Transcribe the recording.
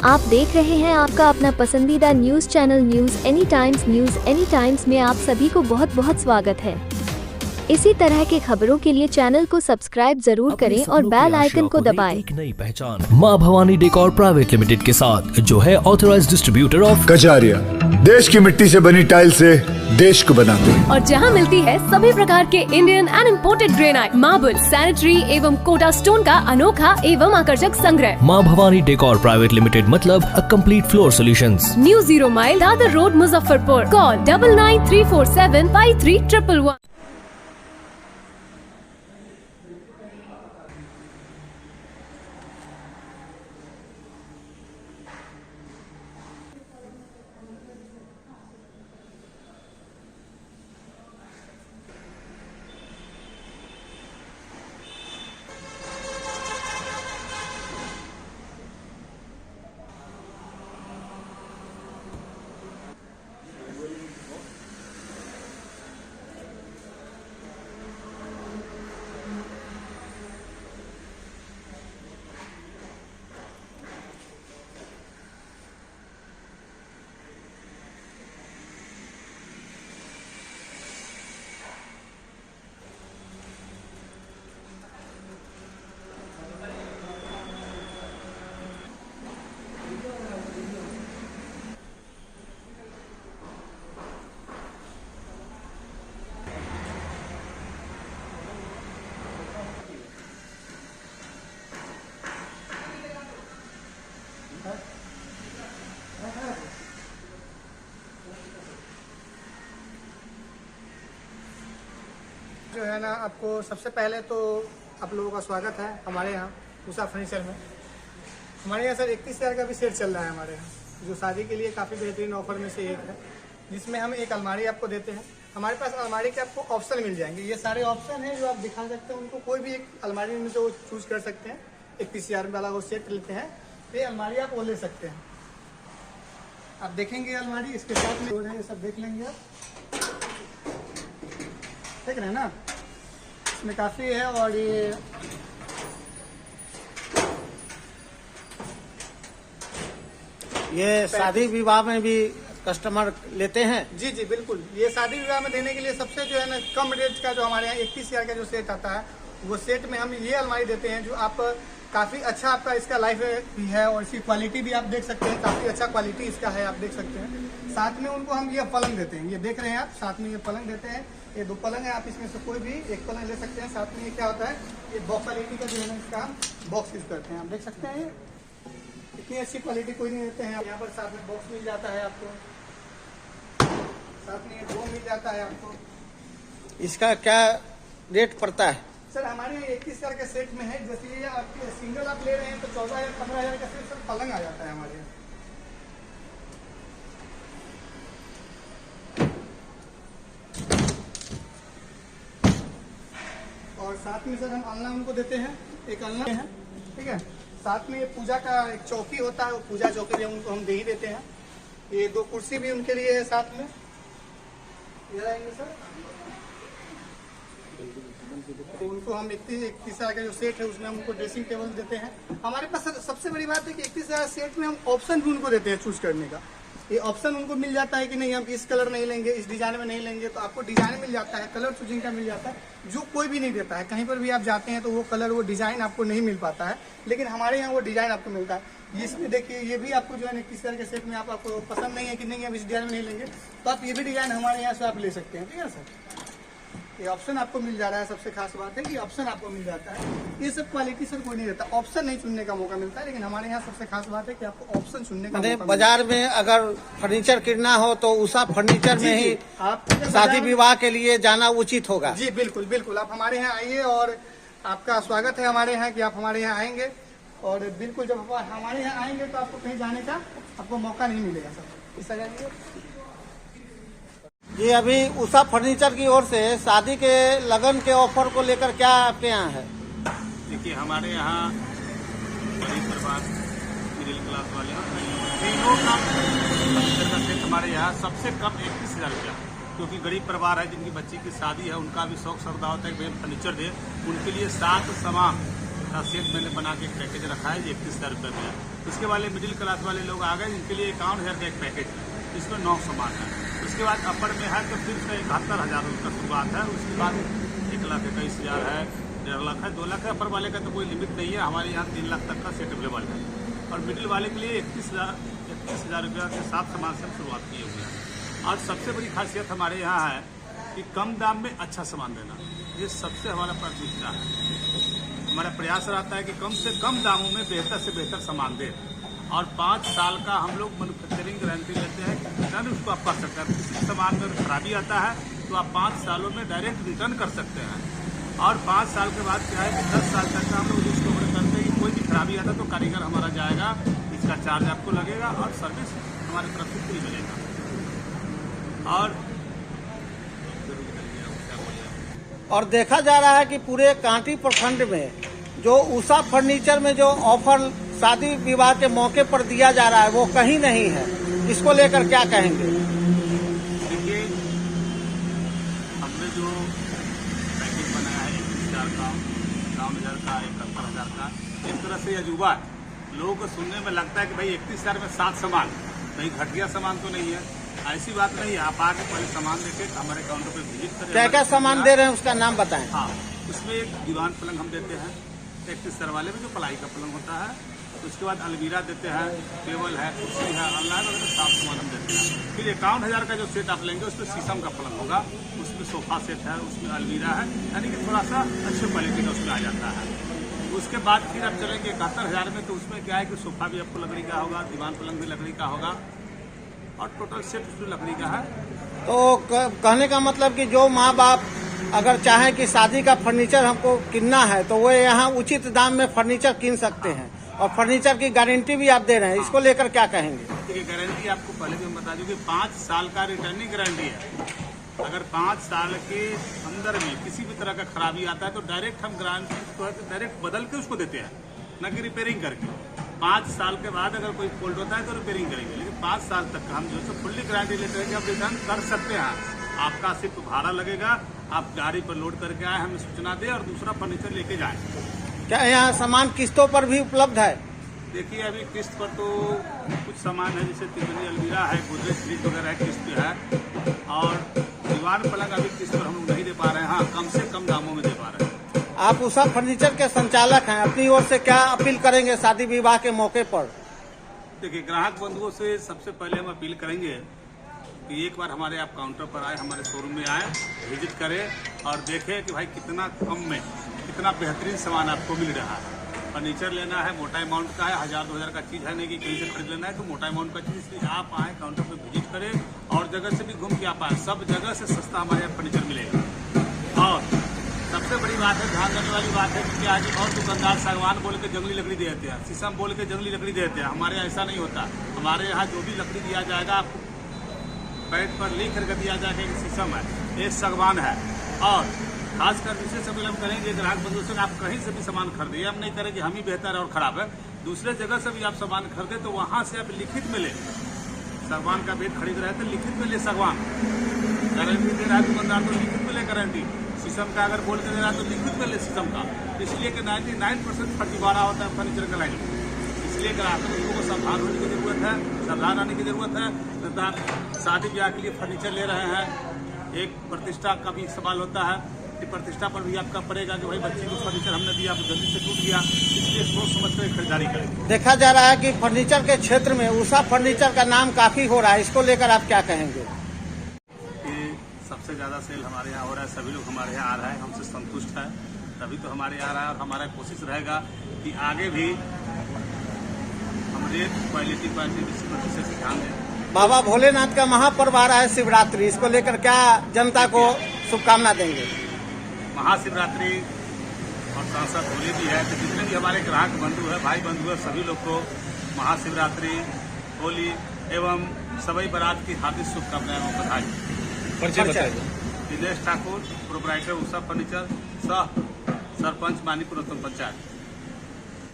आप देख रहे हैं आपका अपना पसंदीदा news channel news any times में आप सभी को बहुत बहुत स्वागत है। इसी तरह के खबरों के लिए चैनल को सब्सक्राइब जरूर करें और बेल आइकन को दबाएं। एक नई पहचान मां भवानी डेकोर प्राइवेट लिमिटेड के साथ, जो है ऑथराइज्ड डिस्ट्रीब्यूटर ऑफ कजारिया। देश की मिट्टी से बनी टाइल से देश को बनाते हैं। और जहां मिलती है सभी प्रकार के Indian and imported granite, marble, sanitary एवं कोटा स्टोन का अनोखा एवं आकर्षक संग्रह। मां भवानी डेकोर प्राइवेट लिमिटेड मतलब a complete floor solutions. New 0 mile Dadar road, Muzaffarpur. Call 9934753111। जो है ना, आपको सबसे पहले तो आप लोगों का स्वागत है हमारे यहाँ उषा फर्नीचर में। हमारे यहाँ सर 31,000 का भी सेल चल रहा है हमारे यहाँ, जो शादी के लिए काफ़ी बेहतरीन ऑफर में से एक है, जिसमें हम एक अलमारी आपको देते हैं। हमारे पास अलमारी के आपको ऑप्शन मिल जाएंगे। ये सारे ऑप्शन हैं जो आप दिखा सकते हैं, उनको कोई भी एक अलमारी में जो चूज कर सकते हैं। 31,000 वाला वो सेट लेते हैं, ये अलमारी आप वो ले सकते हैं। आप देखेंगे अलमारी, इसके साथ में ये सब देख लेंगे आप, देख रहे हैं ना, इसमें काफ़ी है। और ये शादी विवाह में भी कस्टमर लेते हैं। जी जी बिल्कुल, ये शादी विवाह में देने के लिए सबसे जो है ना कम रेट का जो हमारे यहाँ 31,000 का जो सेट आता है, वो सेट में हम ये अलमारी देते हैं जो आप काफ़ी अच्छा आपका इसका लाइफ भी है, और इसकी क्वालिटी भी आप देख सकते हैं, काफ़ी अच्छा क्वालिटी इसका है, आप देख सकते हैं। साथ में उनको हम ये पलंग देते हैं, ये देख रहे हैं आप, साथ में ये पलंग देते हैं। ये 2 पलंग है, आप इसमें से कोई भी एक पलंग ले सकते हैं। साथ में ये क्या होता है, ये बॉक्स क्वालिटी का जो है ना इसका बॉक्स यूज करते हैं, आप देख सकते हैं। ये इतनी अच्छी क्वालिटी कोई नहीं देते हैं। यहाँ पर साथ में बॉक्स मिल जाता है आपको, साथ में ये डोर मिल जाता है आपको। इसका क्या रेट पड़ता है? सर हमारे यहाँ 31,000 के सेट में है। जैसे ये आप सिंगल आप ले रहे हैं तो 14,000-15,000 का सेट सर पलंग आ जाता है हमारे यहाँ। और साथ में सर हम अलना उनको देते हैं, एक अलना है, ठीक है। साथ में ये पूजा का एक चौकी होता है, वो पूजा चौकी भी उनको हम दे ही देते हैं। ये 2 कुर्सी भी उनके लिए है साथ में, ये रहेंगे सर। तो उनको हम 31,000 का जो सेट है उसमें हम उनको ड्रेसिंग टेबल देते हैं। हमारे पास सबसे बड़ी बात है कि 31,000 सेट में हम ऑप्शन भी उनको देते हैं चूज करने का। ये ऑप्शन उनको मिल जाता है कि नहीं हम इस कलर नहीं लेंगे, इस डिजाइन में नहीं लेंगे, तो आपको डिजाइन मिल जाता है, कलर चूजिंग का मिल जाता है, जो कोई भी नहीं देता है। कहीं पर भी आप जाते हैं तो वो कलर, वो डिजाइन आपको नहीं मिल पाता है, लेकिन हमारे यहाँ वो डिजाइन आपको मिलता है। इसमें देखिए, ये भी आपको जो है 31,000 के सेट में आपको पसंद नहीं है कि नहीं हम इस डिजाइन में नहीं लेंगे, तो आप ये भी डिजाइन हमारे यहाँ से आप ले सकते हैं, ठीक है सर। ये ऑप्शन आपको मिल जा रहा है। सबसे खास बात है कि ऑप्शन आपको मिल जाता है। ये सब क्वालिटी सर कोई नहीं देता, ऑप्शन नहीं चुनने का मौका मिलता है, लेकिन हमारे यहाँ सबसे खास बात है कि आपको ऑप्शन चुनने का मौका बाजार में अगर फर्नीचर कितना हो तो उषा फर्नीचर में ही आप शादी विवाह के लिए जाना उचित होगा। जी बिल्कुल बिल्कुल, आप हमारे यहाँ आइए और आपका स्वागत है हमारे यहाँ कि आप हमारे यहाँ आएंगे। और बिल्कुल जब हमारे यहाँ आएंगे तो आपको कहीं जाने का आपको मौका नहीं मिलेगा सर। इस तरह ये अभी उषा फर्नीचर की ओर से शादी के लगन के ऑफर को लेकर क्या आपके यहाँ है? देखिए हमारे यहाँ गरीब परिवार, मिडिल क्लास वाले तीनों का फर्नीचर का सेट हमारे यहाँ सबसे कम 31,000 रुपया, क्योंकि गरीब परिवार है जिनकी बच्ची की शादी है, उनका भी शौक श्रद्धा होता है कि भाई फर्नीचर दे, उनके लिए 7 सामान का सेट मैंने बना के एक पैकेज रखा है, ये 31,000 रुपये में है। उसके वाले मिडिल क्लास वाले लोग आ गए, इनके लिए 51,000 का एक पैकेज है, इसमें 9 सामान है। उसके बाद अपर में है तो फिर से 71,000 उसका शुरुआत है। उसके बाद 1,21,000 है, 1.5 लाख है, 2 लाख है। अपर वाले का तो कोई लिमिट नहीं है, हमारे यहाँ 3 लाख तक का सेट अवेलेबल है। और मिडिल वाले के लिए 31,000 रुपये के 7 सामान से हम शुरुआत किए हुए हैं। और सबसे बड़ी खासियत हमारे यहाँ है कि कम दाम में अच्छा सामान देना, ये सबसे हमारा प्राथमिकता है। हमारा प्रयास रहता है कि कम से कम दामों में बेहतर से बेहतर सामान दें। और 5 साल का हम लोग मैन्युफैक्चरिंग गारंटी लेते हैं कि रिटर्न उसको आप कर सकते हैं। किसी सामान में खराबी आता है तो आप 5 सालों में डायरेक्ट रिटर्न कर सकते हैं। और 5 साल के बाद क्या है कि 10 साल तक का हम लोग इसको करते हैं कि कोई भी खराबी आता तो कारीगर हमारा जाएगा, इसका चार्ज आपको लगेगा और सर्विस हमारी तरफ से फ्री मिलेगा। और देखा जा रहा है कि पूरे कांटी प्रखंड में जो उषा फर्नीचर में जो ऑफर शादी विवाह के मौके पर दिया जा रहा है वो कहीं नहीं है, इसको लेकर क्या कहेंगे? देखिए, हमने जो पैकेज बनाया है 21,000 का, 51,000 का, 71,000 का, एक तरह से अजूबा है। लोगों को सुनने में लगता है कि भाई 31,000 में 7 सामान, कहीं घटिया सामान तो नहीं है। ऐसी बात नहीं है, आप आके पहले सामान देखे हमारे काउंटर पे विजिट करें। क्या क्या सामान दे रहे हैं उसका नाम बताएं। हाँ, उसमें एक दीवान पलंग हम देते हैं, 31,000 वाले में जो पलाई का पलंग होता है। उसके बाद अलमीरा देते हैं, टेबल है, कुर्सी है, ऑनलाइन वगैरह 7 सामान हम देते हैं। फिर 51,000 का जो सेट आप लेंगे उसमें शीशम का पलंग होगा, उसमें सोफा सेट है, उसमें अलमीरा है, यानी कि थोड़ा सा अच्छे क्वालिटी का उसमें आ जाता है। उसके बाद फिर आप चलेंगे 71,000 में, तो उसमें क्या है कि सोफा भी आपको लकड़ी का होगा, दीवान पलंग भी लकड़ी का होगा और टोटल सेट उसमें लकड़ी का है। तो कहने का मतलब कि जो माँ बाप अगर चाहें कि शादी का फर्नीचर हमको किनना है तो वो यहाँ उचित दाम में फर्नीचर किन सकते हैं। और फर्नीचर की गारंटी भी आप दे रहे हैं, इसको लेकर क्या कहेंगे? देखिए, गारंटी आपको पहले भी हम बता दूं कि 5 साल का रिटर्निंग गारंटी है। अगर 5 साल के अंदर में किसी भी तरह का खराबी आता है तो डायरेक्ट हम गारंटी उसको है तो डायरेक्ट बदल के उसको देते हैं, न कि रिपेयरिंग करके। 5 साल के बाद अगर कोई फॉल्ट होता है तो रिपेयरिंग करेंगे, लेकिन 5 साल तक का हम जो है फुल्ली गारंटी लेते हैं कि आप रिटर्न कर सकते हैं। आपका सिर्फ भाड़ा लगेगा, आप गाड़ी पर लोड करके आए, हमें सूचना दें और दूसरा फर्नीचर लेके जाएं। क्या यहाँ सामान किस्तों पर भी उपलब्ध है? देखिए, अभी किस्त पर तो कुछ सामान है, जैसे तिजोरी, अलमीरा है, गोदरेज फ्रिज वगैरह है, किस्त पे है। और दीवान पलंग अभी किस्त पर हम लोग नहीं दे पा रहे हैं, हाँ कम से कम दामों में दे पा रहे हैं। आप उषा फर्नीचर के संचालक हैं, अपनी ओर से क्या अपील करेंगे शादी विवाह के मौके पर? देखिए, ग्राहक बंधुओं से सबसे पहले हम अपील करेंगे कि एक बार हमारे आप काउंटर पर आए, हमारे शोरूम में आए, विजिट करें और देखें कि भाई कितना कम में कितना बेहतरीन सामान आपको मिल रहा है। फर्नीचर लेना है, मोटा अमाउंट का है, 1,000-2,000 का चीज़ है नहीं कि कहीं से खरीद लेना है, तो मोटा अमाउंट का चीज़, इसलिए आप आए काउंटर पर विजिट करें और जगह से भी घूम के आप आए, सब जगह से सस्ता हमारे यहाँ फर्नीचर मिलेगा। और सबसे बड़ी बात है, ध्यान देने वाली बात है कि आज और दुकानदार सागवान बोल के जंगली लकड़ी दे देते हैं, शीशम बोल के जंगली लकड़ी दे देते हैं। हमारे यहाँ ऐसा नहीं होता। हमारे यहाँ जो भी लकड़ी दिया जाएगा आपको पैड पर लिख करके दिया जाएगा कि शीशम है, ये सागवान है। और खासकर विशेष अपील हम करेंगे ग्राहक बंधुओं से, आप कहीं से भी सामान खरीदे, हम नहीं करें कि हम ही बेहतर है और खराब है। दूसरे जगह से भी आप सामान खरीदे तो वहाँ से आप लिखित में ले, सागवान का बेड खरीद रहे हैं तो लिखित में ले सागवान, गारंटी दे रहा है दुकानदार तो लिखित में ले गारंटी। शीशम का अगर बोल के दे रहा है तो लिखित में ले शीशम का, इसलिए कि 99% फर्जीवाड़ा होता है फर्नीचर का लाइन में। इसलिए ग्राहकों को सावधान होने की जरूरत है, सावधान आने की जरूरत है। तथा शादी ब्याह के लिए फर्नीचर ले रहे हैं, एक प्रतिष्ठा का भी सवाल होता है कि प्रतिष्ठा पर भी आपका पड़ेगा कि भाई बच्चे को फर्नीचर हमने दिया तो जल्दी से टूट गया, इसलिए सोच समझ कर खरीदारी करें। देखा जा रहा है कि फर्नीचर के क्षेत्र में उषा फर्नीचर का नाम काफी हो रहा है, इसको लेकर आप क्या कहेंगे? सबसे ज़्यादा सेल हमारे यहाँ हो रहा है, सभी लोग हमारे यहाँ आ रहे हैं, हमसे संतुष्ट है, तभी तो हमारे यहाँ आ रहा है। और हमारा कोशिश रहेगा कि आगे भी हम रेट क्वालिटी विशेष ध्यान दें। बाबा भोलेनाथ का महापर्व आ रहा है शिवरात्रि, इसको लेकर क्या जनता को शुभकामना देंगे? महाशिवरात्रि और साथ साथ होली भी है, तो जितने भी हमारे ग्राहक बंधु है, भाई बंधु है, सभी लोग को महाशिवरात्रि, होली एवं सभी बारात की हार्दिक शुभकामनाएं और बधाई। दिनेश ठाकुर, प्रोप्राइटर उषा फर्नीचर, सह सरपंच मानीपुर पंचायत।